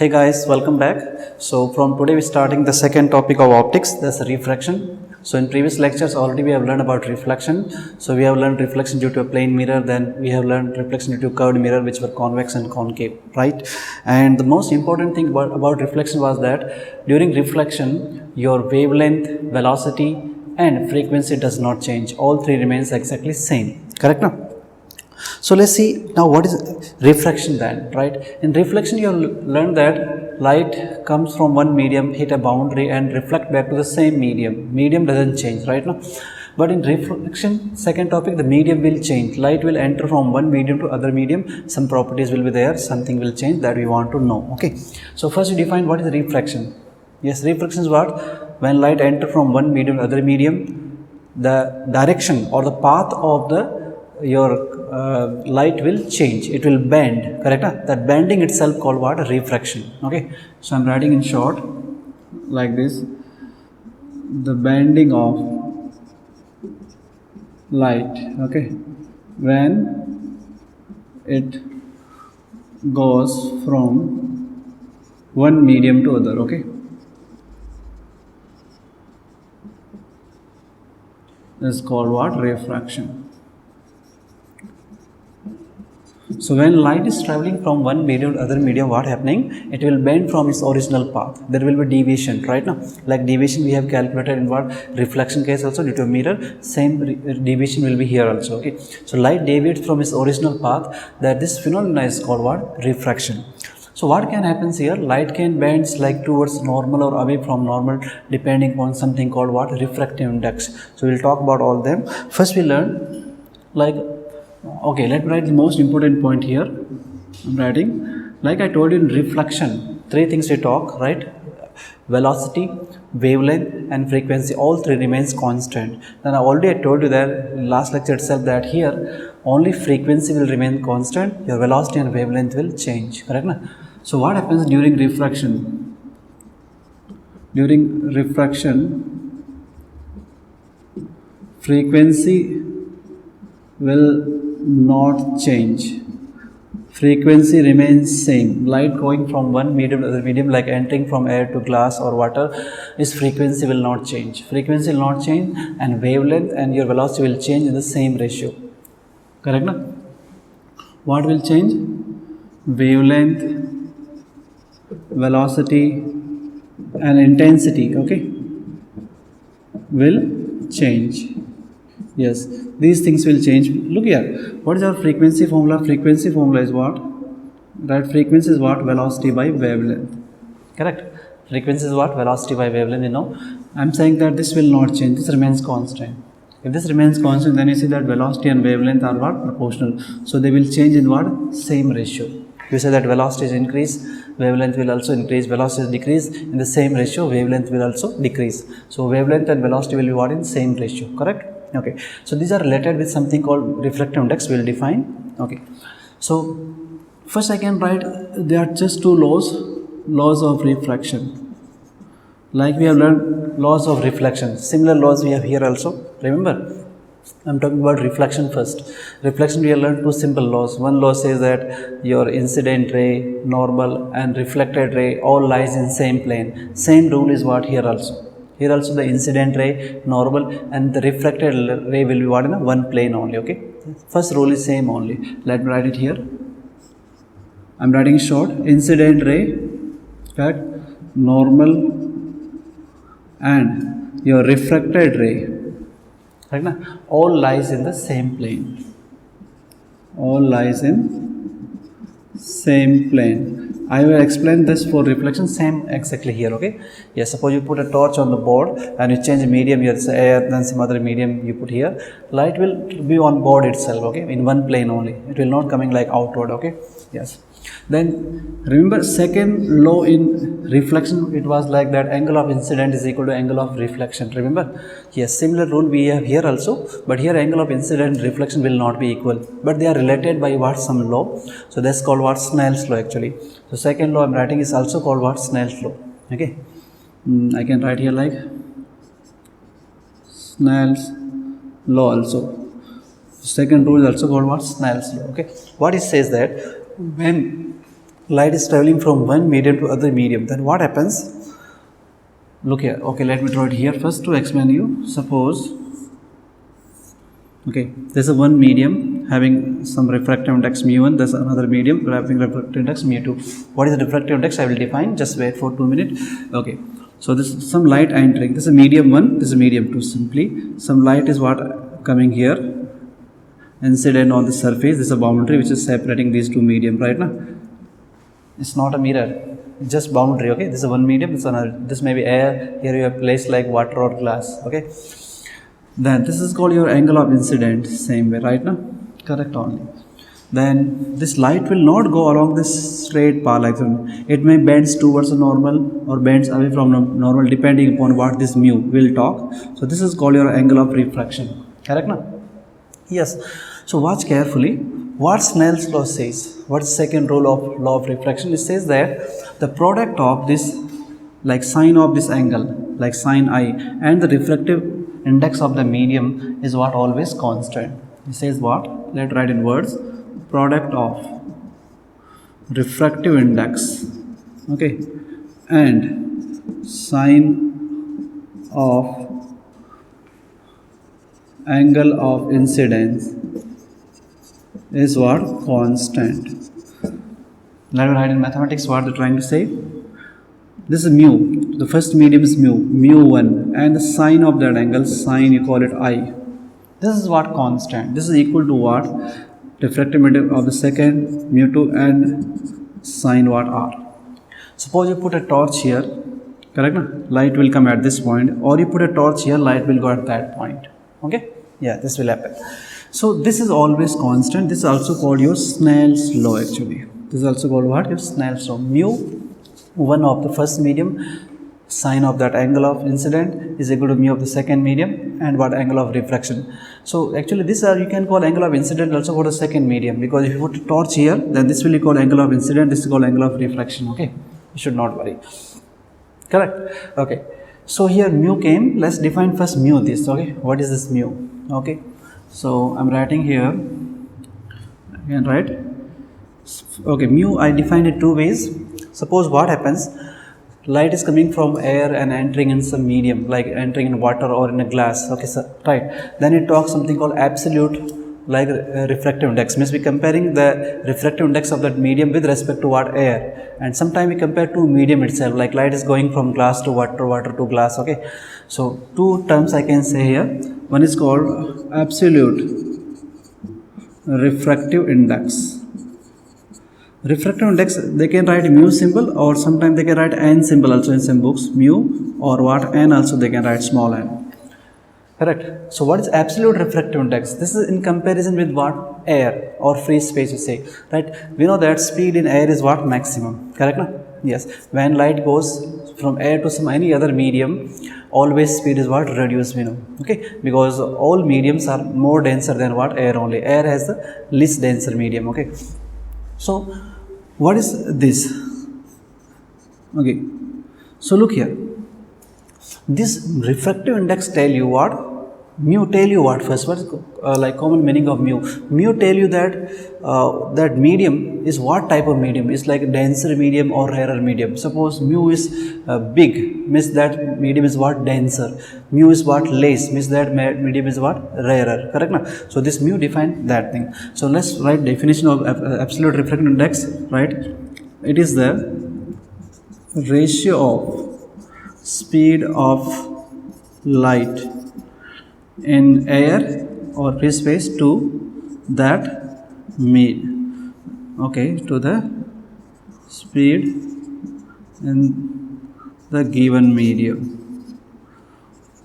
Hey guys, welcome back. So from today we're starting the second topic of optics, that's refraction. So in previous lectures already we have learned about reflection. So we have learned reflection due to a plane mirror, then we have learned reflection due to curved mirror, which were convex and concave, right? And the most important thing about reflection was that during reflection your wavelength, velocity and frequency does not change. All three remains exactly same, correct now? So let's see now what is refraction then, right? In reflection you learn that light comes from one medium, hit a boundary and reflect back to the same medium. Medium doesn't change, right now. But in reflection, second topic, the medium will change. Light will enter from one medium to other medium. Some properties will be there, something will change that we want to know. Okay. So first we define what is refraction. Yes, refraction is what? When light enter from one medium to other medium, the direction or the path of your light will change, it will bend, correct? That bending itself called what? Refraction. Okay, so I'm writing in short like this: the bending of light, okay, when it goes from one medium to other, okay, is called what? Refraction. So when light is traveling from one medium to other medium, what happening? It will bend from its original path. There will be deviation, right now. Like deviation we have calculated in what? Reflection case also due to a mirror. Same deviation will be here also. Okay. So light deviates from its original path. That this phenomena is called what? Refraction. So what can happen here? Light can bend like towards normal or away from normal depending on something called what? Refractive index. So we'll talk about all them. First we learn like, okay, let me write the most important point here. I'm writing, like I told you in reflection, three things we talk, right? Velocity, wavelength and frequency, all three remains constant. Then I already told you that in last lecture itself that here only frequency will remain constant, your velocity and wavelength will change, correct? Na? So what happens during refraction? During refraction, frequency will not change. Frequency remains same. Light going from one medium to other medium, like entering from air to glass or water, its frequency will not change. Frequency will not change, and wavelength and your velocity will change in the same ratio. Correct? Na? What will change? Wavelength, velocity and intensity, okay, will change. Yes, these things will change. Look here, what is our frequency formula? Frequency formula is what? Right, frequency is what? Velocity by wavelength. Correct. Frequency is what? Velocity by wavelength, you know. I'm saying that this will not change, this remains constant. If this remains constant, then you see that velocity and wavelength are what? Proportional. So they will change in what? Same ratio. You say that velocity is increase, wavelength will also increase, velocity is decrease, in the same ratio, wavelength will also decrease. So wavelength and velocity will be what? In same ratio, correct? Okay, so these are related with something called refractive index. We will define. Okay, so first I can write there are just two laws of refraction. Like we have learned laws of reflection, similar laws we have here also. Remember, I'm talking about reflection first. Reflection we have learned two simple laws. One law says that your incident ray, normal and reflected ray all lies in same plane. Same rule is what here also. Here also the incident ray, normal and the refracted ray will be what in one plane only, okay. First rule is same only. Let me write it here. I'm writing short. Incident ray, correct, normal and your refracted ray, right, na? All lies in the same plane. All lies in same plane. I will explain this for reflection, same exactly here, okay. Yes, suppose you put a torch on the board and you change medium, here say air, then some other medium you put here. Light will be on board itself, okay, in one plane only. It will not coming like outward, okay. Yes. Then remember second law in reflection, it was like that angle of incident is equal to angle of reflection. Remember? Yes, similar rule we have here also, but here angle of incident and reflection will not be equal, but they are related by what? Some law. So that's called what? Snell's law actually. So second law I'm writing is also called what? Snell's law. Okay. I can write here like Snell's law also. Second rule is also called what? Snell's law. Okay. What it says that when light is traveling from one medium to other medium, then what happens? Look here. Okay, let me draw it here first to explain you. Suppose, okay, there's a one medium having some refractive index mu1, there's another medium having refractive index mu2. What is the refractive index? I will define, just wait for 2 minutes. Okay, so this is some light entering, this is medium 1, this is medium 2. Simply some light is what coming here, incident on the surface, this is a boundary which is separating these two medium, right now. It's not a mirror, it's just boundary. Okay, this is one medium, this is another, this may be air, here you have placed like water or glass. Okay, then this is called your angle of incident, same way, right now, correct only. Then this light will not go along this straight path like that. It may bends towards the normal or bends away from normal depending upon what this mu will talk. So this is called your angle of refraction, correct now? Yes. So watch carefully what Snell's law says. What's the second rule of law of refraction? It says that the product of this, like sine of this angle, like sine I, and the refractive index of the medium is what always constant. It says what? Let's write in words. Product of refractive index, okay, and sine of angle of incidence is what? Constant. Let me write in mathematics what they're trying to say. This is mu, the first medium is mu1, and the sine of that angle, sine, you call it I. This is what? Constant. This is equal to what? Refractive index of the second, mu2, and sine what? R. Suppose you put a torch here, correct? Light will come at this point, or you put a torch here, light will go at that point. Okay? Yeah, this will happen. So this is always constant. This is also called your Snell's law actually. This is also called what? Your Snell's law. Mu1 of the first medium, sine of that angle of incident is equal to mu of the second medium, and what? Angle of refraction. So actually this you can call angle of incident also for the second medium, because if you put a torch here, then this will be called angle of incident, this is called angle of refraction. Okay, you should not worry. Correct? Okay, so here mu came. Let's define first mu this. Okay, what is this mu? Okay, so I'm writing here again, right? Okay, mu I defined it two ways. Suppose what happens, light is coming from air and entering in some medium, like entering in water or in a glass. Okay, so, right, then it talks something called absolute, like refractive index, means we comparing the refractive index of that medium with respect to what? Air. And sometimes we compare to medium itself, like light is going from glass to water, water to glass. Okay, so two terms I can say here. One is called absolute refractive index. Refractive index, they can write mu symbol, or sometimes they can write n symbol also in some books, mu, or what? N also they can write small n. Correct? So what is absolute refractive index? This is in comparison with what? Air or free space, you say, right? We know that speed in air is what? Maximum. Correct? No? Yes. When light goes from air to some any other medium, always speed is what? Reduced, we know. Okay, because all mediums are more denser than what? Air only. Air has the least denser medium. Okay, so what is this? Okay, so look here, this refractive index tell you what? Mu tell you what? First, what is like common meaning of mu? Mu tell you that that medium is what type of medium? It's like denser medium or rarer medium. Suppose mu is big, means that medium is what? Denser. Mu is what? Less, means that medium is what? Rarer. Correct now? So this mu define that thing. So let's write definition of absolute refractive index. Right? It is the ratio of speed of light in air or free space to that to the speed in the given medium.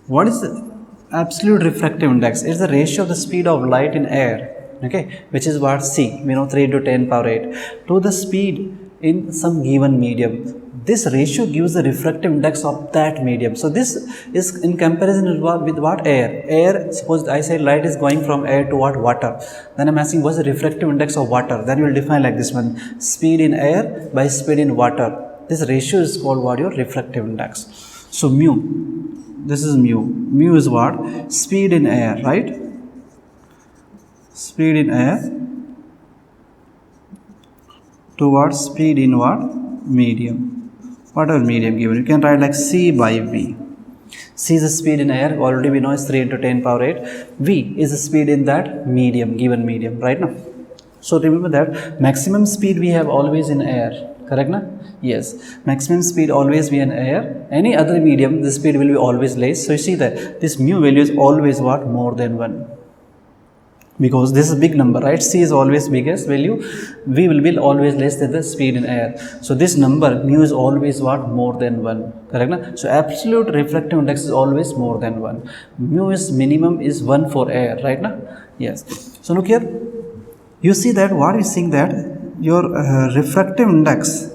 What is the absolute refractive index? It's the ratio of the speed of light in air, okay, which is what? C, we know 3 to 10 power 8, to the speed in some given medium. This ratio gives the refractive index of that medium. So this is in comparison with what? Air. Air, suppose I say light is going from air to what? Water. Then I'm asking what's the refractive index of water. Then you will define like this one. Speed in air by speed in water. This ratio is called what? Your refractive index. So mu. This is mu. Mu is what? Speed in air, right? Speed in air towards speed in what? Medium. Whatever medium given, you can write like C by V. C is the speed in air, already we know is 3 into 10 power 8. V is the speed in that medium, given medium, right now. So remember that maximum speed we have always in air, correct na? Yes, maximum speed always be in air. Any other medium, the speed will be always less. So you see that this mu value is always what? More than 1. Because this is a big number, right? C is always biggest value, V will be always less than the speed in air. So this number mu is always what? More than 1, correct na? So absolute refractive index is always more than 1. Mu is minimum is 1 for air, right na? Yes. So look here, you see that what is saying that your refractive index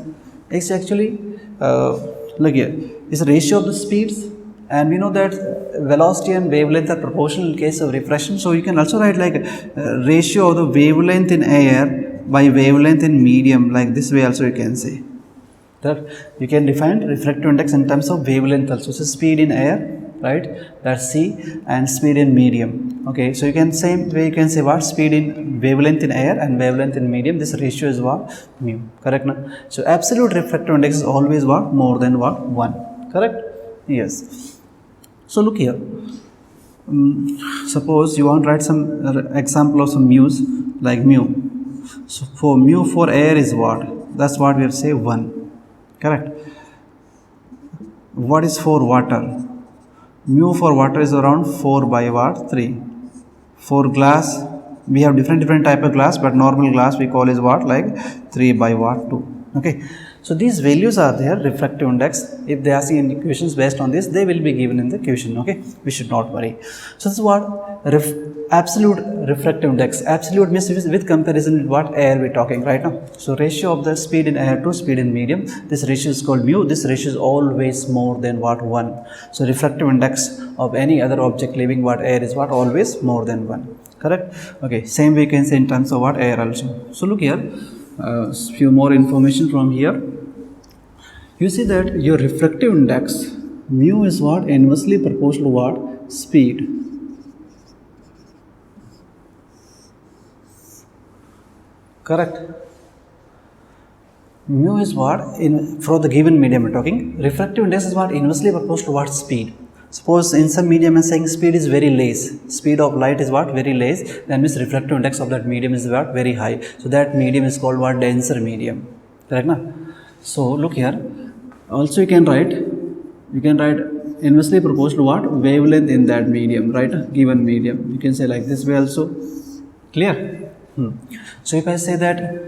is actually look here, is a ratio of the speeds, and we know that velocity and wavelength are proportional in case of refraction. So you can also write like ratio of the wavelength in air by wavelength in medium, like this way also you can say that you can define refractive index in terms of wavelength also. So speed in air, right, that's C, and speed in medium. Okay, so you can same way you can say what? Speed in wavelength in air and wavelength in medium, this ratio is what? Mu, correct na? So absolute refractive index is always what? More than what? 1, correct? Yes. So look here, suppose you want to write some example of some mu's, like mu. So for mu for air is what? That's what we will say 1, correct? What is for water? Mu for water is around 4 by what? 3. For glass, we have different type of glass, but normal glass we call is what? Like 3 by what? 2. Okay. So these values are there, refractive index. If they are seeing equations based on this, they will be given in the question. Okay, we should not worry. So this is what absolute refractive index. Absolute means with comparison with what? Air we are talking right now. So ratio of the speed in air to speed in medium, this ratio is called mu. This ratio is always more than what? 1. So refractive index of any other object leaving what? Air is what? Always more than 1, correct? Okay, same way you can say in terms of what? Air also. So look here, few more information from here. You see that your refractive index mu is what? Inversely proportional to what? Speed. Correct. Mu is what? For the given medium we're talking. Refractive index is what? Inversely proportional to what? Speed. Suppose in some medium I'm saying speed is very less. Speed of light is what? Very less. Then means refractive index of that medium is what? Very high. So that medium is called what? Denser medium. Correct na? So look here. Also you can write inversely proportional to what? Wavelength in that medium, right? Given medium. You can say like this way also. Clear? So if I say that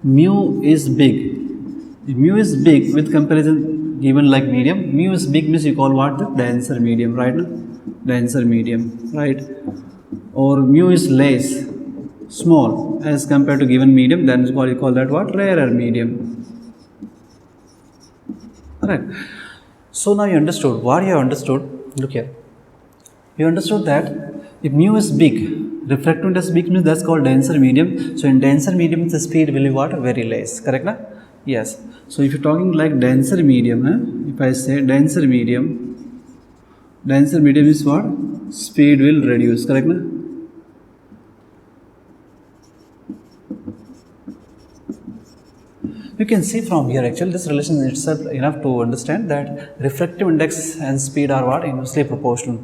mu is big, if mu is big with comparison given like medium, mu is big means you call what? The denser medium, right? Denser medium, right? Or mu is less, small as compared to given medium, then is what you call that what? Rarer medium. Right. So now you understood. What you have understood? Look here. You understood that if mu is big, refractive index big means that's called denser medium. So in denser medium, the speed will be what? Very less. Correct na? Yes. So if you're talking like denser medium, if I say denser medium is what? Speed will reduce. Correct na? You can see from here actually this relation is itself enough to understand that refractive index and speed are what? Inversely proportional.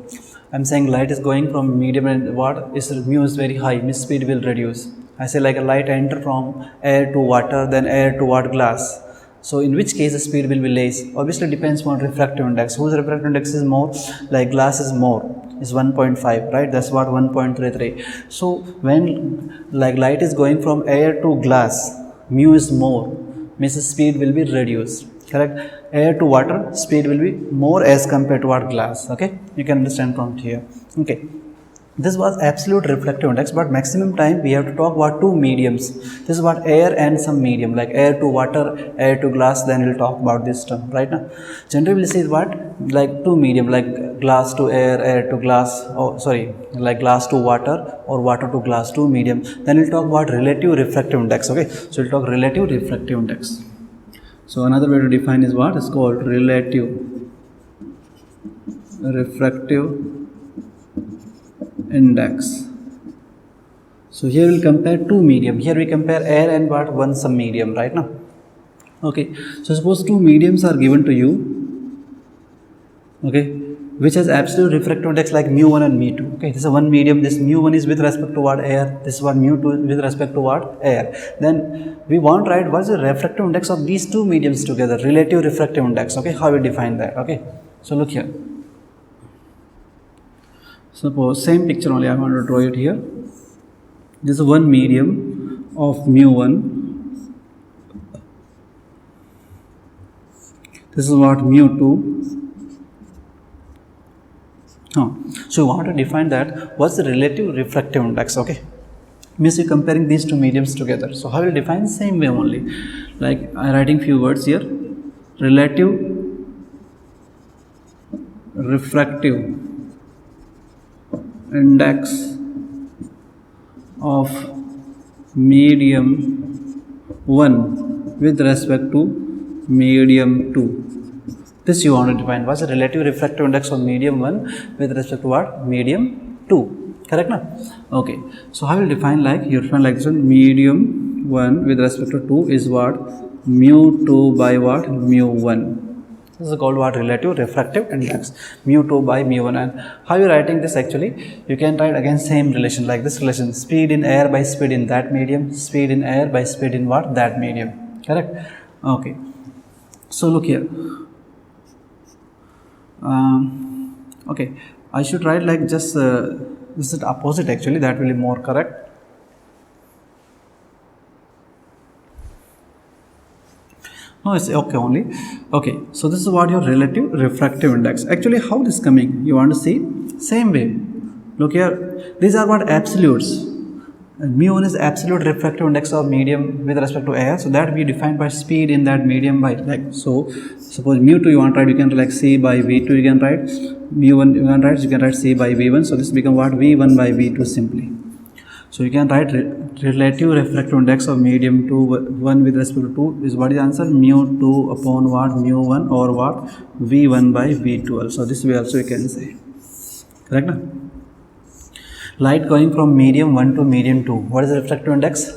I'm saying light is going from medium and what is mu is very high, means speed will reduce. I say like a light enter from air to water, then air to what? Glass. So in which case the speed will be less. Obviously depends on refractive index. Whose refractive index is more? Like glass is more, is 1.5, right? That's what 1.33. So when like light is going from air to glass, mu is more, means the speed will be reduced, correct? Air to water, speed will be more as compared to what? Glass. Okay, you can understand from here. Okay, this was absolute refractive index, but maximum time we have to talk about two mediums. This is what? Air and some medium, like air to water, air to glass, then we'll talk about this term, right? Now generally we'll see what? Like two medium, like glass to air, air to glass, oh sorry, like glass to water or water to glass, two medium. Then we'll talk about relative refractive index. Okay, so we'll talk relative refractive index. So another way to define is what? Is called relative refractive index. So here we'll compare two medium. Here we compare air and what? One some medium, right now. Okay. So suppose two mediums are given to you. Okay, which has absolute refractive index like mu1 and mu2. Okay, this is one medium. This mu1 is with respect to what? Air. This one mu2 with respect to what? Air. Then we want, right, what is the refractive index of these two mediums together? Relative refractive index. Okay, how we define that? Okay, so look here. Suppose same picture only I want to draw it here. This is one medium of mu1. This is what? Mu2. So you want to define that what's the relative refractive index. Okay, means you're comparing these two mediums together. So how will you define? Same way only, like I'm writing few words here. Relative refractive index of medium 1 with respect to medium 2. This you want to define. What's the relative refractive index of medium 1 with respect to what? Medium 2. Correct now? Okay. So how will you define? Like you define like this one. Medium 1 with respect to 2 is what? Mu 2 by what? Mu 1. This is called what? Relative refractive index. Mu 2 by mu 1. And how you writing this actually? You can write again same relation like this relation. Speed in air by speed in that medium. Speed in air by speed in what? That medium. Correct? Okay. So look here. Okay, I should write like just this is the opposite actually, that will be more correct. No, it's okay only. Okay, so this is what your relative refractive index. Actually, how this coming? You want to see? Same way. Look here, these are what? Absolutes. And mu1 is absolute refractive index of medium with respect to air. So that we defined by speed in that medium by like so. Suppose mu2 you want to write, you can like C by V2 you can write. mu1 you can write C by V1. So this become what? V1 by V2 simply. So you can write relative refractive index of medium 1 with respect to 2 is what is the answer? Mu2 upon what? Mu1 or what? V1 by V2 also. This way also you can say. Correct now? Light going from medium 1 to medium 2. What is the refractive index?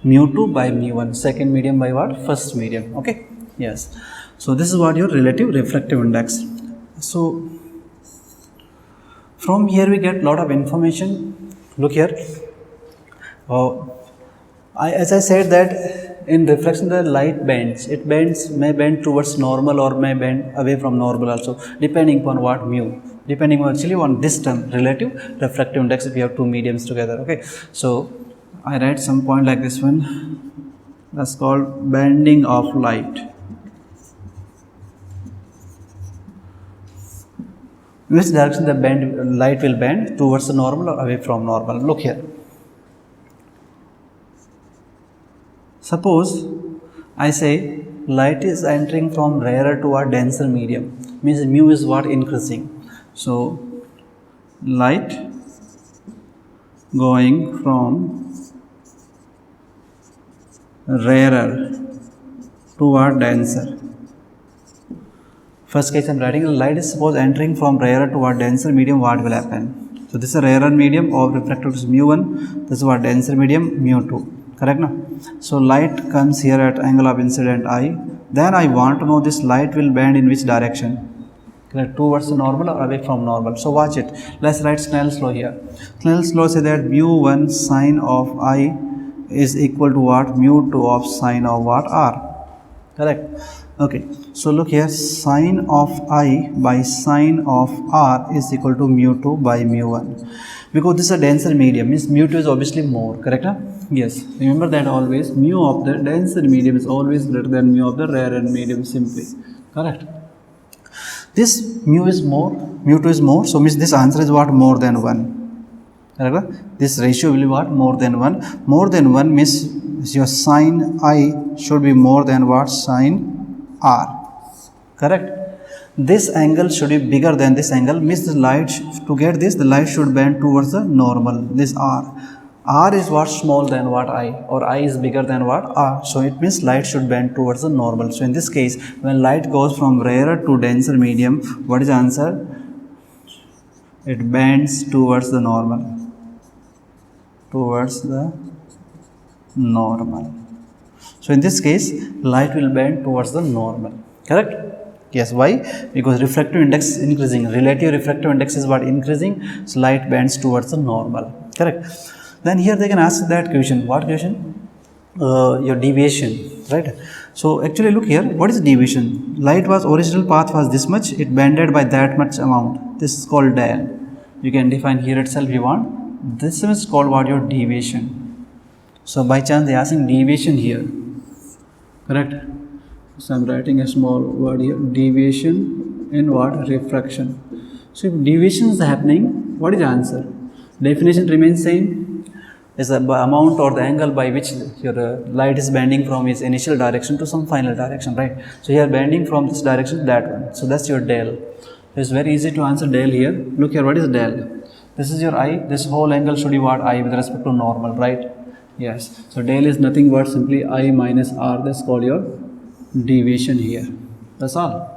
Mu2 by mu1. Second medium by what? First medium. Okay. Yes. So this is what your relative refractive index. So from here we get lot of information. Look here. As I said that in reflection the light bends. It bends, may bend towards normal or may bend away from normal also, depending upon what? Mu. Depending on actually on this term, relative refractive index, if you have two mediums together. Okay, so I write some point like this one. That's called bending of light. In which direction the light will bend? Towards the normal or away from normal? Look here. Suppose I say light is entering from rarer to a denser medium, means mu is what? Increasing. So light going from rarer to what? Denser. First case I am writing, light is suppose entering from rarer to what? Denser medium, what will happen? So this is a rarer medium of refractive is mu1, this is what? Denser medium mu2. Correct now? So light comes here at angle of incident I. Then I want to know this light will bend in which direction? Towards the normal or away from normal. So watch it. Let's write Snell's law here. Snell's law says that mu1 sine of I is equal to what? Mu2 of sine of what? R. Correct. Okay. So look here. Sine of I by sine of R is equal to mu2 by mu1. Because this is a denser medium, means mu2 is obviously more. Correct? Huh? Yes. Remember that always. Mu of the denser medium is always greater than mu of the rarer medium simply. Correct? This mu is more, mu2 is more, so means this answer is what? More than 1. Correct? This ratio will be what? More than 1. More than 1 means your sine I should be more than what? Sine R. Correct? This angle should be bigger than this angle, means the light, to get this, the light should bend towards the normal, this R. R is what? Small than what? I, or I is bigger than what? R. So it means light should bend towards the normal. So in this case, when light goes from rarer to denser medium, what is the answer? It bends towards the normal. towards the normal. So in this case, light will bend towards the normal. Correct? Yes. Why? Because refractive index is increasing. Relative refractive index is what? Increasing. So light bends towards the normal. Correct? Then here they can ask that question. What question? Your deviation, right? So actually look here, what is deviation? Light was original path was this much, it bended by that much amount. This is called del. You can define here itself you want. This is called what? Your deviation. So by chance they are asking deviation here. Correct? So I am writing a small word here, deviation in what? Refraction. So if deviation is happening, what is the answer? Definition remains same. Is the amount or the angle by which your light is bending from its initial direction to some final direction, right? So here bending from this direction to that one. So that's your del. It's very easy to answer del here. Look here, what is del? This is your eye. This whole angle should be what? I with respect to normal, right? Yes. So del is nothing but simply I minus r. That's called your deviation here. That's all.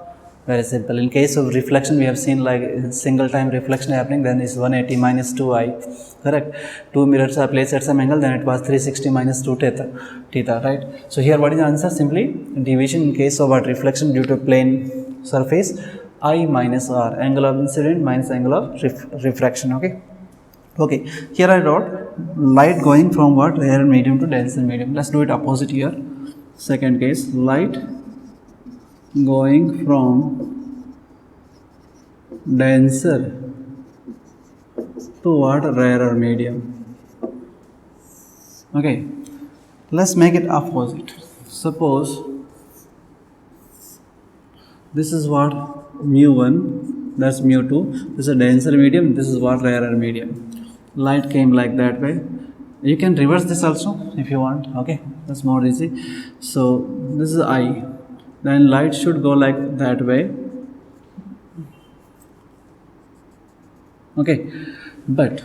Very simple. In case of reflection, we have seen like single time reflection happening, then is 180 minus 2i. Correct? Two mirrors are placed at some angle, then it was 360 minus 2 theta, right? So here what is the answer? Simply deviation in case of what? Reflection due to plane surface, I minus r. Angle of incident minus angle of refraction. Okay? Okay. Here I wrote light going from what? Rare medium to denser medium. Let's do it opposite here. Second case, light going from denser to what? Rarer medium. Okay, let's make it opposite. Suppose this is what? Mu1, that's mu2. This is a denser medium, this is what? Rarer medium. Light came like that way. You can reverse this also if you want. Okay, that's more easy. So this is I. Then light should go like that way. Okay, but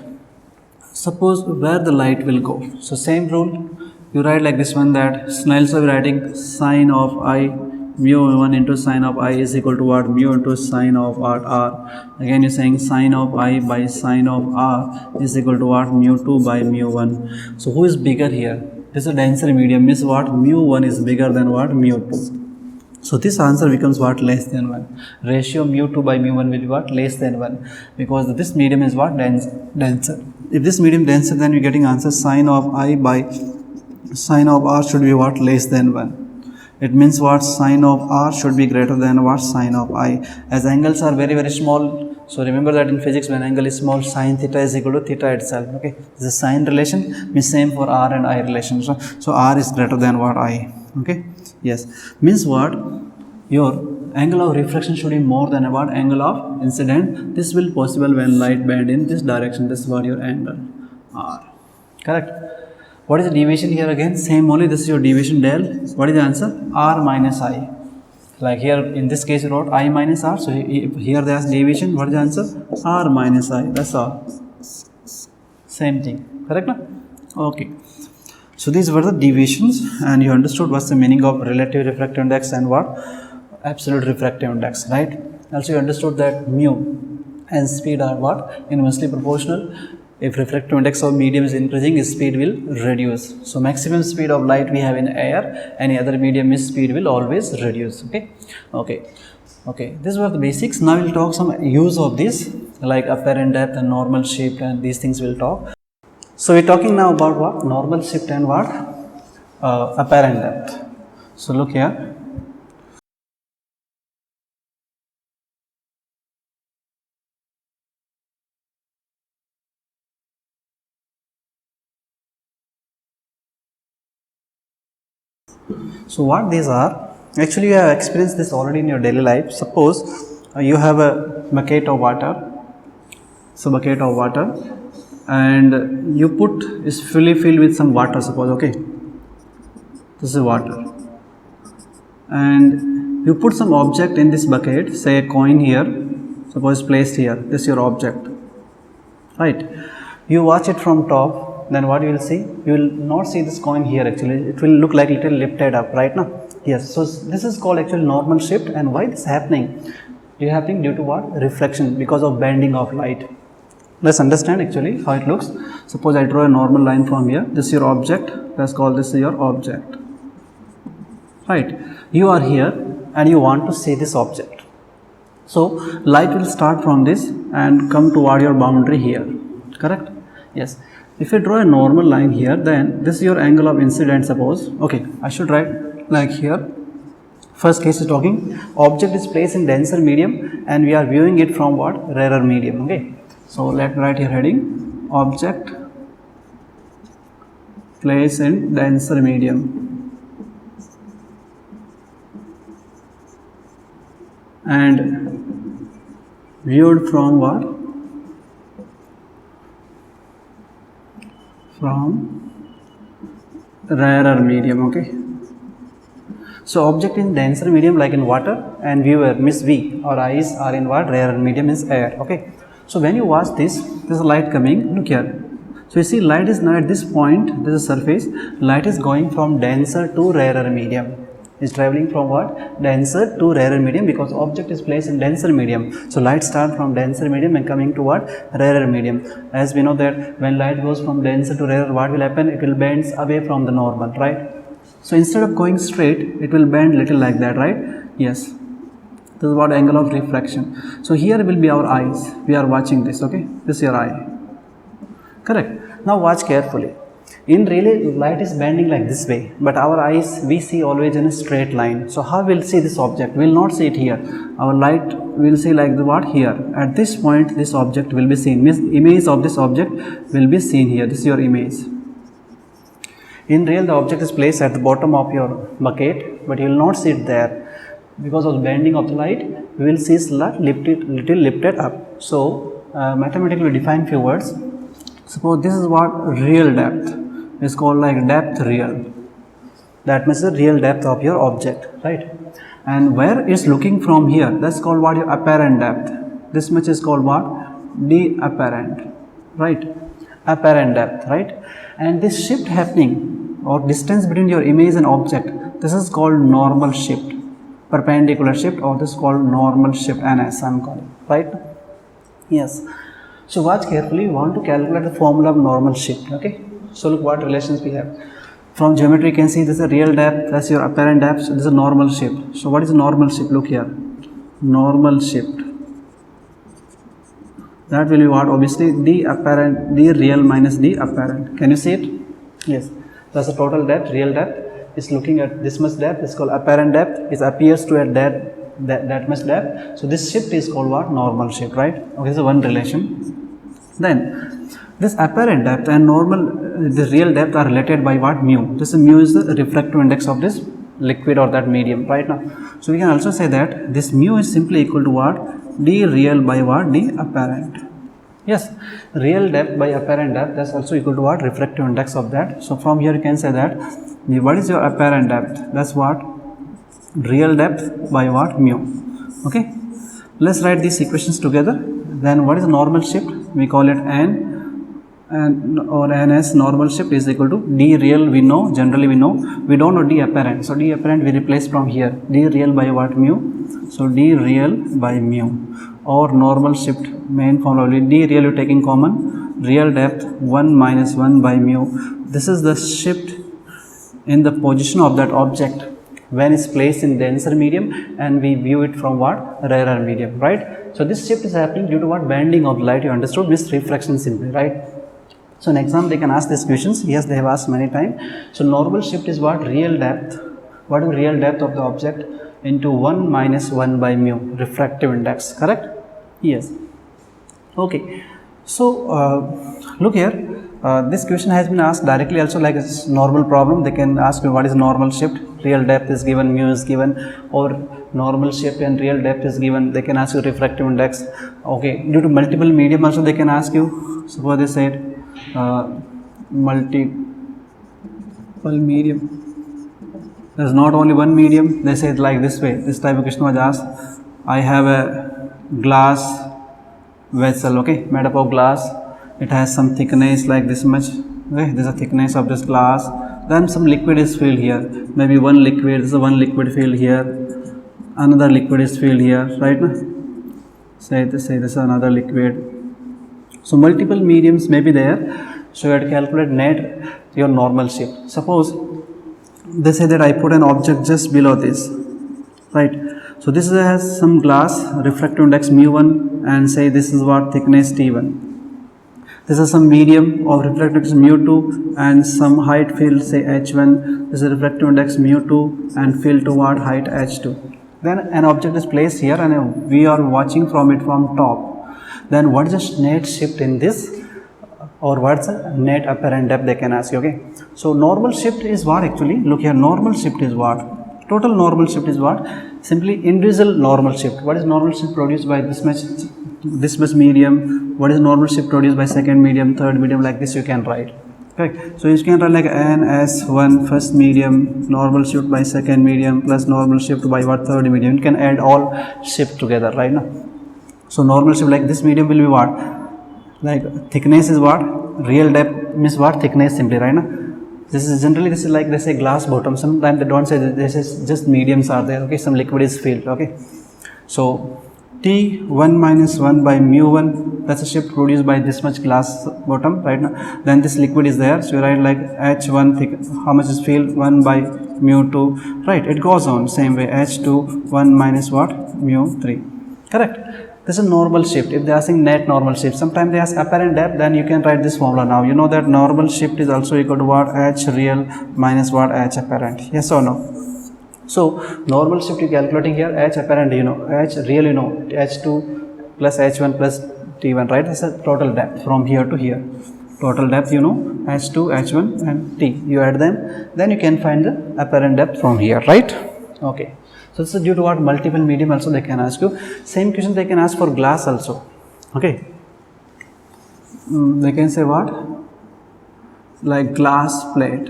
suppose where the light will go. So same rule, you write like this one, that Snell's way writing sine of I mu1 into sine of I is equal to what? Mu into sine of r. Again you're saying sine of I by sine of r is equal to what? Mu2 by mu1. So who is bigger here? This is a denser medium, means what? Mu1 is bigger than what? Mu2. So this answer becomes what? Less than 1. Ratio mu2 by mu1 will be what? Less than 1. Because this medium is what? Denser. If this medium denser, then we're getting answer sine of I by sine of r should be what? Less than 1. It means what? Sine of r should be greater than what? Sine of I. As angles are very, very small. So remember that in physics, when angle is small, sine theta is equal to theta itself. Okay. This is sine relation, means same for r and I relation. So r is greater than what? I. Okay. Yes, means what? Your angle of refraction should be more than what? Angle of incident. This will possible when light bend in this direction. This is what your angle r. Correct? What is the deviation here again? Same only. This is your deviation del. What is the answer? R minus I. Like here in this case you wrote I minus r. So here there is deviation. What is the answer? R minus I. That's all. Same thing. Correct? No? Okay. So these were the deviations, and you understood what's the meaning of relative refractive index and what? Absolute refractive index, right? Also you understood that mu and speed are what? Inversely proportional. If refractive index of medium is increasing, its speed will reduce. So maximum speed of light we have in air, any other medium its speed will always reduce. Okay. These were the basics. Now we'll talk some use of this, like apparent depth and normal shift, and these things we'll talk. So we're talking now about what? Normal shift and what? Apparent depth. So look here. So what these are? Actually you have experienced this already in your daily life. Suppose you have a bucket of water. So bucket of water. And you put is fully filled with some water, suppose. Okay, this is water, and you put some object in this bucket, say a coin here, suppose placed here. This is your object, right? You watch it from top, then what you will see? You will not see this coin here. Actually it will look like little lifted up, right? Now yes, so this is called actually normal shift. And why this happening? It is happening due to what? Reflection, because of bending of light. Let's understand actually how it looks. Suppose I draw a normal line from here. This is your object. Let's call this your object. Right. You are here and you want to see this object. So light will start from this and come toward your boundary here. Correct? Yes. If you draw a normal line here, then this is your angle of incidence, suppose. Okay, I should write like here. First case is talking, object is placed in denser medium and we are viewing it from what? Rarer medium. Okay. So let me write here heading, object placed in denser medium and viewed from what? From rarer medium. Okay. So object in denser medium like in water and viewer means we or eyes are in what? Rarer medium is air. Okay. So when you watch this, there is a light coming. Look here. So you see light is now at this point, this is surface. Light is going from denser to rarer medium. Is traveling from what? Denser to rarer medium because object is placed in denser medium. So light starts from denser medium and coming to what? Rarer medium. As we know that when light goes from denser to rarer, what will happen? It will bend away from the normal, right? So instead of going straight, it will bend little like that, right? Yes. This is what angle of refraction. So here will be our eyes. We are watching this, okay? This is your eye. Correct. Now watch carefully. In really, light is bending like this way, but our eyes, we see always in a straight line. So how we'll see this object? We'll not see it here. Our light will see like the what here. At this point, this object will be seen. Means image of this object will be seen here. This is your image. In real, the object is placed at the bottom of your bucket, but you will not see it there. Because of the bending of the light, we will see it little lifted up. So, mathematically define few words. Suppose this is what real depth is called like depth real. That means the real depth of your object, right? And where it's looking from here, that's called what your apparent depth. This much is called what? D apparent, right? Apparent depth, right? And this shift happening or distance between your image and object, this is called normal shift. Perpendicular shift, or this is called normal shift, NS I'm calling, right? Yes. So watch carefully, we want to calculate the formula of normal shift, okay? So look what relations we have. From geometry you can see this is a real depth, that's your apparent depth, so this is a normal shift. So what is normal shift? Look here, normal shift. That will be what? Obviously D apparent, D real minus D apparent. Can you see it? Yes. That's the total depth, real depth. Is looking at this much depth, is called apparent depth. It appears to at that much depth. So this shift is called what? Normal shift, right? Okay, so one relation. Then this apparent depth and normal, the real depth are related by what? Mu. This mu is the refractive index of this liquid or that medium, right now. So we can also say that this mu is simply equal to what? D real by what? D apparent. Yes, real depth by apparent depth, that's also equal to what? Refractive index of that. So from here you can say that what is your apparent depth? That's what? Real depth by what? Mu. Okay. Let's write these equations together. Then what is normal shift? We call it N and or NS. Normal shift is equal to D real, we know, generally we know. We don't know D apparent. So D apparent we replace from here. D real by what? Mu. So D real by mu. Or normal shift main formula will be D real you taking common. Real depth 1 minus 1 by mu. This is the shift in the position of that object when it's placed in denser medium and we view it from what? Rarer medium, right? So this shift is happening due to what? Bending of light. You understood? Means refraction simply, right? So in exam they can ask these questions. Yes, they have asked many times. So normal shift is what? Real depth. What is real depth of the object? Into 1 minus 1 by mu, refractive index, correct? Yes. Okay. So look here. This question has been asked directly also, like a normal problem. They can ask you what is normal shift, real depth is given, mu is given, or normal shift and real depth is given. They can ask you refractive index. Okay, due to multiple medium also they can ask you. Suppose they said multiple medium. There is not only one medium. They say it like this way. This type of question was asked. I have a glass vessel, okay, made up of glass. It has some thickness like this much. Okay, this is the thickness of this glass. Then some liquid is filled here. Maybe one liquid. This is one liquid filled here. Another liquid is filled here, right? Say this is another liquid. So multiple mediums may be there. So you have to calculate net your normal shift. Suppose they say that I put an object just below this, right? So this has some glass, refractive index mu1, and say this is what thickness t1. This is some medium of refractive index mu2 and some height field, say h1. This is refractive index mu2 and field toward height h2. Then an object is placed here and we are watching from it from top. Then what is the net shift in this, or what's the net apparent depth, they can ask you. Okay, so normal shift is what actually? Look here, normal shift is what? Total normal shift is what? Simply individual normal shift. What is normal shift produced by this much medium? What is normal shift produced by second medium, third medium? Like this you can write. Correct. So you can write like NS1 first medium, normal shift by second medium plus normal shift by what, third medium. You can add all shift together, right now. So normal shift like this medium will be what? Like thickness is what? Real depth means what? Thickness simply, right now. This is generally, this is like they say glass bottom. Sometimes they don't say this is just mediums are there. Okay, some liquid is filled. Okay, so T1 minus 1 by mu1, that's a shift produced by this much glass bottom, right now. Then this liquid is there, so you write like H1 thick, how much is filled? 1 by mu2, right? It goes on same way, H2 1 minus what? Mu3, correct? This is a normal shift. If they are asking net normal shift, sometimes they ask apparent depth, then you can write this formula. Now you know that normal shift is also equal to what? H real minus what? H apparent. Yes or no? So normal shift you calculating here, H apparent you know, H real you know, H2 plus H1 plus T1, right? This is total depth from here to here. Total depth you know, H2, H1 and T. You add them, then you can find the apparent depth from here, right? Okay. So this is due to what? Multiple medium also they can ask you. Same question they can ask for glass also. Okay. They can say what? Like glass plate.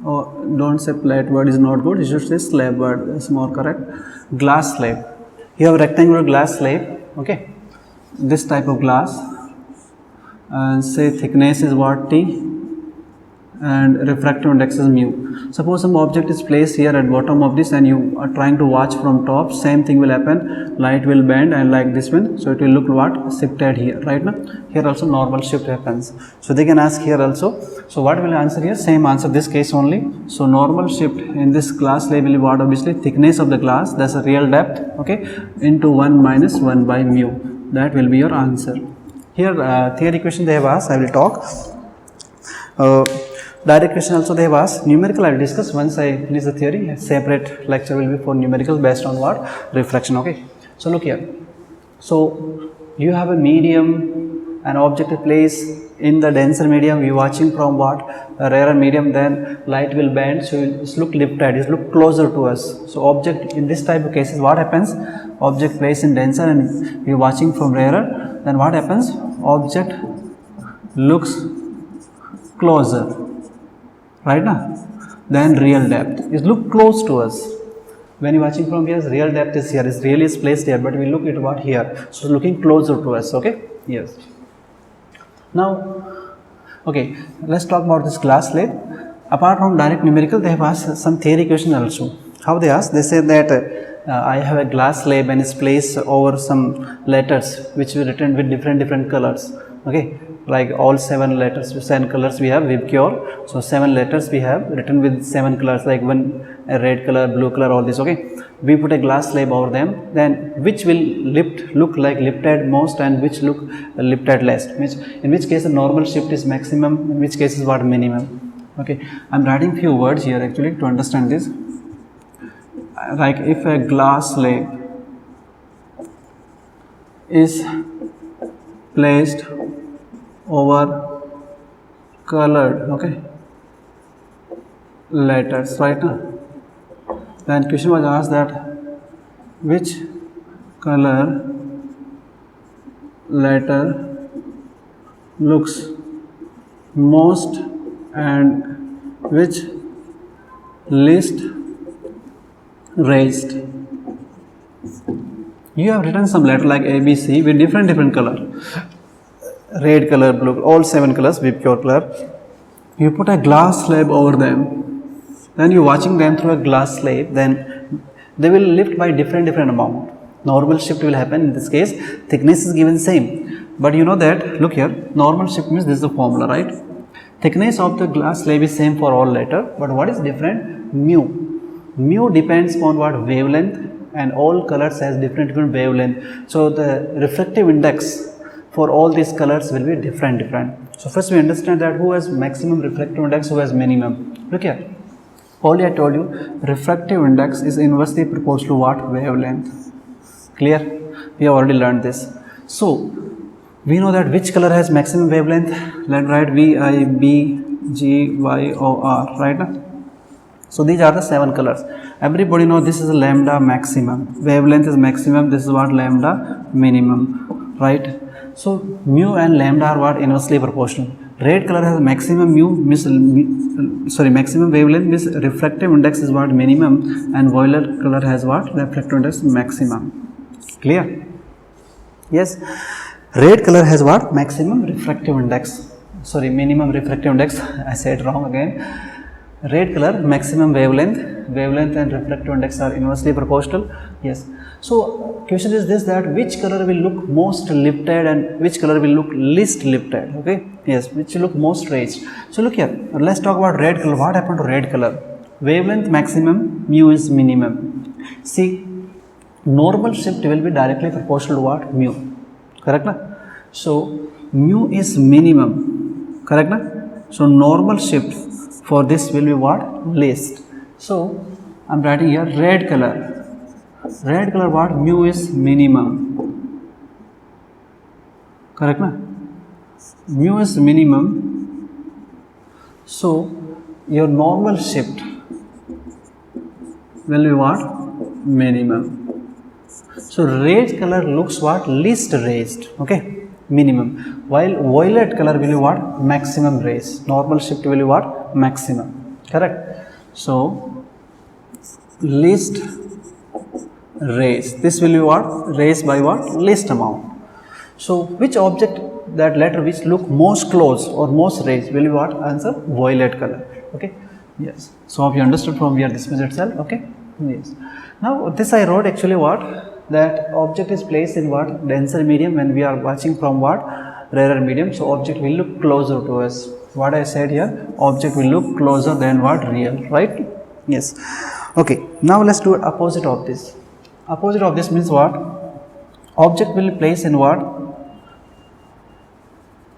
Oh, don't say plate, word is not good. You should say slab, word is more correct. Glass slab. You have rectangular glass slab. Okay. This type of glass. And say thickness is what? T. And refractive index is mu. Suppose some object is placed here at bottom of this and you are trying to watch from top, same thing will happen, light will bend and like this one, so it will look what? Shifted here, right now. Here also normal shift happens. So they can ask here also. So what will answer here? Same answer, this case only. So normal shift in this glass slab will be what? Obviously thickness of the glass, that's a real depth, okay, into 1 minus 1 by mu. That will be your answer. Here theory question they have asked, I will talk. Direct question also they have asked. Numerical I will discuss once I finish the theory. A separate lecture will be for numerical based on what? Refraction. Okay. So look here. So you have a medium, an object is placed in the denser medium. We are watching from what? A rarer medium. Then light will bend. So it look lifted. It look closer to us. So object in this type of cases, what happens? Object placed in denser and we are watching from rarer. Then what happens? Object looks closer. Right now, then real depth is look close to us. When you are watching from here, real depth is here, is really is placed here, but we look at what here, so looking closer to us. Okay, yes. Now, okay, let's talk about this glass slab. Apart from direct numerical, they have asked some theory question also. How they ask? They say that I have a glass slab and it's placed over some letters which we written with different colors. Okay, like all 7 letters, 7 colors we have Vibcure. So 7 letters we have written with 7 colors, like one a red color, blue color, all this. Okay, we put a glass slab over them. Then which will look like lifted most and which look lifted less? In which case the normal shift is maximum. In which case is what? Minimum. Okay, I am writing few words here actually to understand this. Like if a glass slab is placed over colored, okay, letters, right now, then question was asked that which color letter looks most and which least raised. You have written some letter like A, B, C with different color. Red color, blue, all 7 colors, Vibcure color. You put a glass slab over them. Then you're watching them through a glass slab. Then they will lift by different amount. Normal shift will happen in this case, thickness is given same, but you know that, look here, normal shift means this is the formula, right? Thickness of the glass slab is same for all letter, but what is different? Mu depends on what? Wavelength, and all colors has different wavelength. So the refractive index for all these colors will be different. So first we understand that who has maximum refractive index, who has minimum. Look here, only I told you refractive index is inversely proportional to what? Wavelength. Clear? We have already learned this. So we know that which color has maximum wavelength. Let's write V, I, B, G, Y, O, R, right now. So these are the 7 colors. Everybody know this is lambda maximum. Wavelength is maximum. This is what? Lambda minimum, right? So mu and lambda are what? Inversely proportional. Red color has maximum maximum wavelength, means refractive index is what? Minimum, and violet color has what? Refractive index maximum. Clear? Yes. Red color has what? Maximum refractive index. Minimum refractive index. I said wrong again. Red color maximum wavelength and refractive index are inversely proportional. Yes. So question is this, that which color will look most lifted and which color will look least lifted. Okay. Yes, which will look most raised. So look here, let's talk about red color. What happened to red color? Wavelength maximum, mu is minimum. See, normal shift will be directly proportional to what? Mu. Correct na? So mu is minimum. Correct na? So normal shift for this will be what? Least. So I am writing here red color. Red color what? Mu is minimum. Correct na? Mu is minimum. So your normal shift will be what? Minimum. So red color looks what? Least raised. Okay, minimum. While violet color will be what? Maximum raised. Normal shift will be what? Maximum. Correct. So least raised. This will be what? Raised by what? Least amount. So which object, that letter which look most close or most raised will be what? Answer violet color. Okay. Yes. So hope you understood from here this means itself. Okay. Yes. Now this I wrote actually what? That object is placed in what? Denser medium. When we are watching from what? Rarer medium. So object will look closer to us. What I said here, object will look closer than what? Real, right? Yes. Okay. Now let's do opposite of this. Opposite of this means what? Object will be placed in what?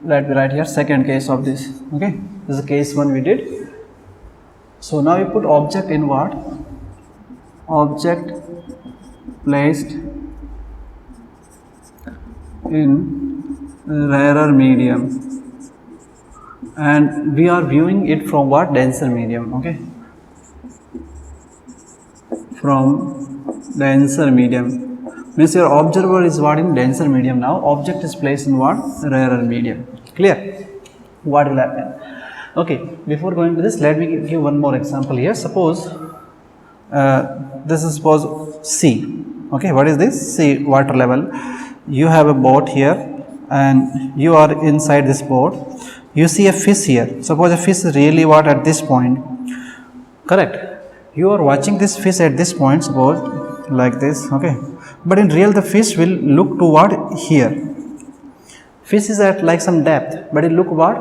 Let me write here second case of this. Okay. This is case 1 we did. So now we put object in what? Object placed in rarer medium, and we are viewing it from what? Denser medium. Okay, from denser medium means your observer is what? In denser medium. Now object is placed in what? Rarer medium. Clear? What will happen? Okay, before going to this, let me give one more example here. Suppose this is suppose C. Okay, what is this? Sea water level. You have a boat here and you are inside this boat. You see a fish here. Suppose a fish is really what? At this point. Correct. You are watching this fish at this point, suppose like this. Okay. But in real the fish will look toward here. Fish is at like some depth, but it look what?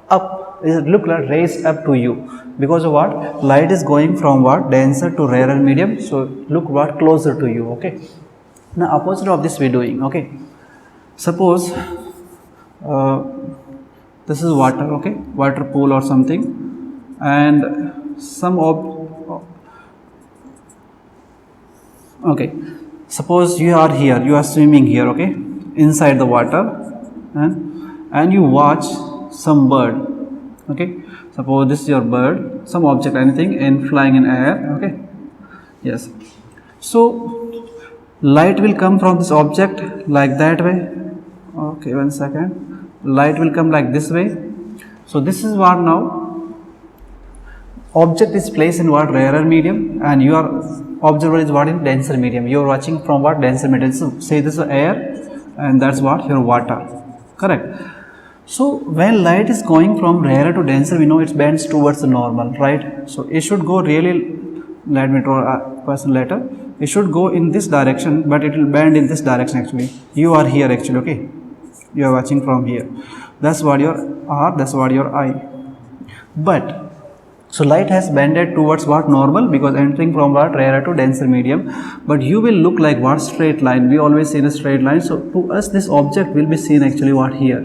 Up. It look like raised up to you. Because of what? Light is going from what? Denser to rarer medium. So look what? Closer to you. Okay. Now opposite of this we are doing. Okay. Suppose this is water. Okay. Water pool or something. And some okay. Suppose you are here. You are swimming here. Okay. Inside the water. And you watch some bird. Okay. Suppose this is your bird, some object, anything, and flying in air. Okay. Yes. So light will come from this object like that way. Okay, 1 second. Light will come like this way. So this is what now? Object is placed in what? Rarer medium, and your observer is what? In denser medium. You are watching from what? Denser medium. So say this is air, and that's what? Your water. Correct. So when light is going from rarer to denser, we know it bends towards the normal, right? So it should go really, let me draw a person letter. it should go in this direction, but it will bend in this direction actually. You are here actually, okay? You are watching from here. That's what your R, that's what your I. But so light has bended towards what? Normal, because entering from what? Rarer to denser medium. But you will look like what? Straight line. We always see a straight line. So to us this object will be seen actually what? Here.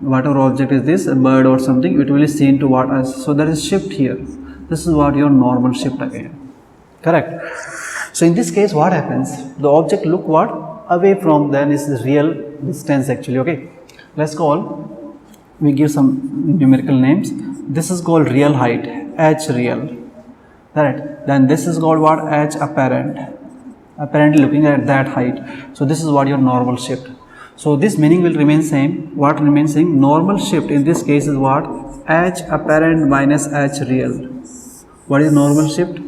Whatever object is this, a bird or something, it will be seen to what? Us. So there is shift here. This is what your normal shift again. Correct. So in this case what happens? The object look what? Away from then is the real distance actually, okay? Let's call, we give some numerical names. This is called real height, h real, right? Then this is called what? H apparent, apparently looking at that height. So this is what your normal shift. So this meaning will remain same. What remains same? Normal shift in this case is what? H apparent minus h real. What is normal shift?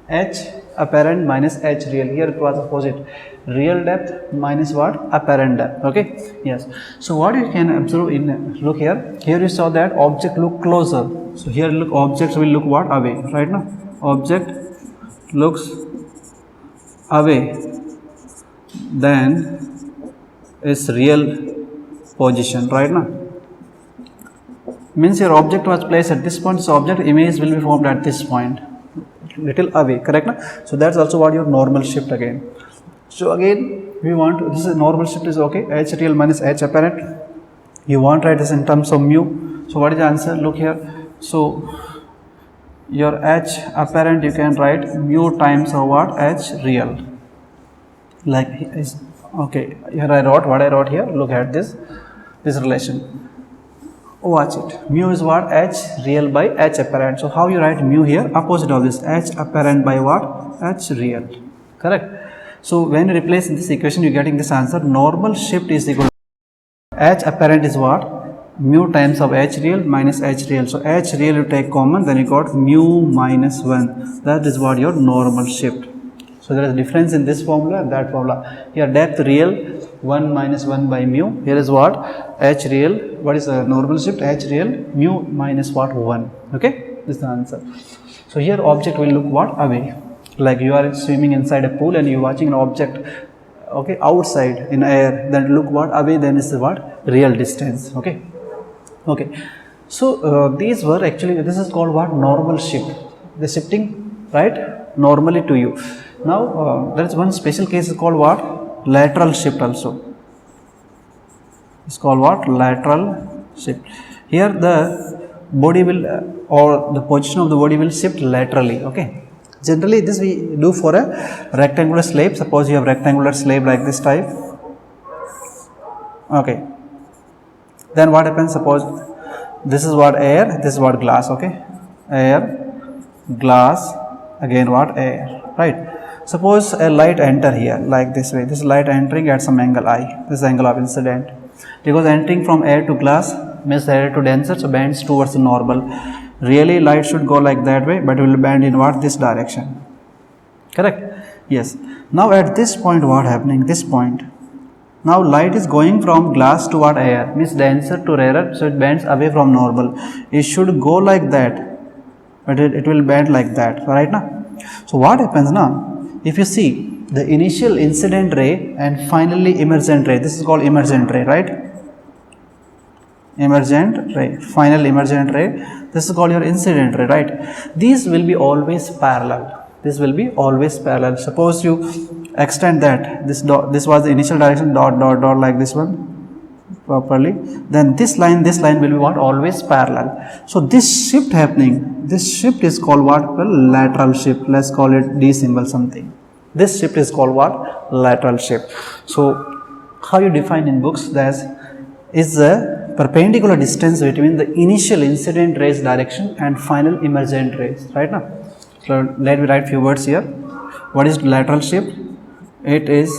H apparent minus h real. Here it was opposite. Real depth minus what? Apparent depth. Okay. Yes. So what you can observe in, look here. Here you saw that object look closer. So here look, objects will look what? Away. Right now. Object looks away. Then its real position. Right now. Means your object was placed at this point. So object image will be formed at this point. Little away. Correct? Na? So that's also what your normal shift again. So again we want, this is normal shift is okay, h real minus h apparent. You want to write this in terms of mu. So what is the answer? Look here. So your h apparent you can write mu times of what? H real. Like is okay. Here I wrote what I wrote here. Look at this relation. Watch it. Mu is what? H real by h apparent. So how you write mu here? Opposite of this, h apparent by what? H real. Correct. So when you replace this equation, you are getting this answer. Normal shift is equal to h apparent is what? Mu times of h real minus h real. So h real you take common, then you got mu minus 1. That is what your normal shift. So there is a difference in this formula and that formula. Here depth real 1 minus 1 by mu. Here is what? H real. What is the normal shift? H real mu minus what? 1. Okay? This is the answer. So here object will look what? Away. Like you are swimming inside a pool and you are watching an object, okay, outside in air, then look what? Away, then is what? Real distance. Okay. Okay. So these were actually, this is called what? Normal shift. The shifting, right? Normally to you. Now there is one special case called what? Lateral shift also. It's called what? Lateral shift. Here the body will or the position of the body will shift laterally. Okay. Generally this we do for a rectangular slab. Suppose you have rectangular slab like this type. Okay. Then what happens? Suppose this is what? Air, this is what? Glass. Okay. Air, glass, again what? Air. Right. Suppose a light enter here like this way. This light entering at some angle I. This angle of incident. Because entering from air to glass means air to denser, so bends towards the normal. Really light should go like that way, but it will bend in what? This direction. Correct? Yes. Now at this point what happening? This point. Now light is going from glass to what? Air. Means denser to rarer, so it bends away from normal. It should go like that, but it will bend like that. Right now? So what happens now? If you see the initial incident ray and finally emergent ray, this is called emergent ray, right? Emergent ray, final emergent ray, this is called your incident ray, right? These will be always parallel. This will be always parallel. Suppose you extend that, this dot, this was the initial direction, dot dot dot like this one properly, then this line will be what? Always parallel. So this shift happening, this shift is called what? Well, lateral shift. Let's call it D symbol something. This shift is called what? Lateral shift. So how you define in books? That is the perpendicular distance between the initial incident rays direction and final emergent rays. Right now. So let me write few words here. What is lateral shift? It is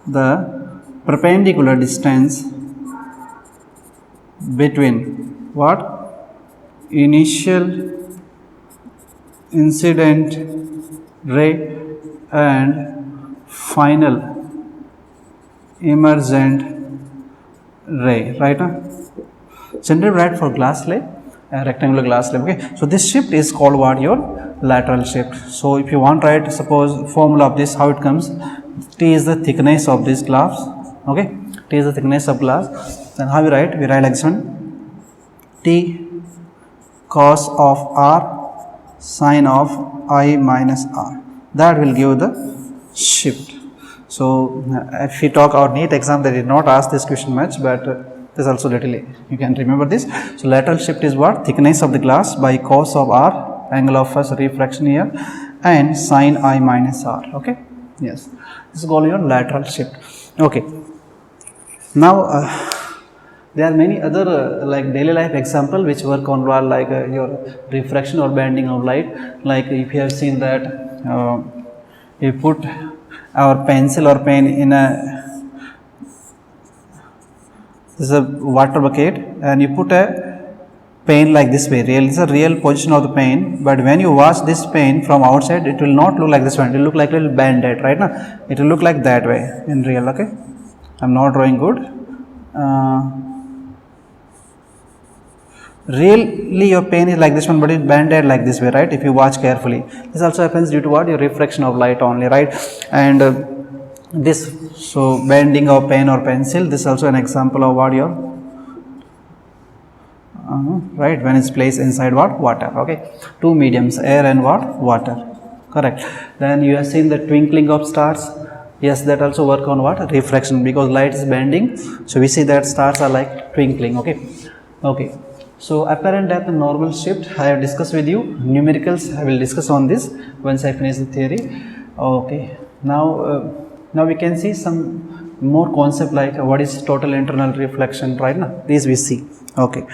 the perpendicular distance between what? Initial incident ray and final emergent ray. Right now, generally write for glass slab, rectangular glass slab. Okay, so this shift is called what? Your lateral shift. So if you want to write, suppose formula of this, how it comes, T is the thickness of this glass, okay, T is the thickness of glass. Then how we write, we write like this one, T cos of R sine of I minus R, that will give the shift. So if we talk our NEET exam, they did not ask this question much, but this also little you can remember this. So lateral shift is what, thickness of the glass by cos of R, angle of first refraction here, and sine I minus R, okay. Yes, this is called your lateral shift. Okay, now there are many other like daily life example which work on like your refraction or bending of light. Like if you have seen that you put our pencil or pen in a, this is a water bucket, and you put a pen like this way. This is a real position of the pen, but when you watch this pen from outside, it will not look like this one. It will look like a little bended, right now. It will look like that way in real. Okay, I'm not drawing good. Really your pen is like this one, but it's bended like this way, right? If you watch carefully, this also happens due to what, your refraction of light only, right? And this, so bending of pen or pencil, this is also an example of what, your right, when it's placed inside what, water, okay, two mediums, air and what, water, correct. Then you have seen the twinkling of stars. Yes, that also work on what, refraction, because light is bending, so we see that stars are like twinkling, okay. Okay, so apparent depth and normal shift I have discussed with you. Numericals I will discuss on this once I finish the theory. Okay, now now we can see some more concept like what is total internal reflection, right now, these we see. Okay.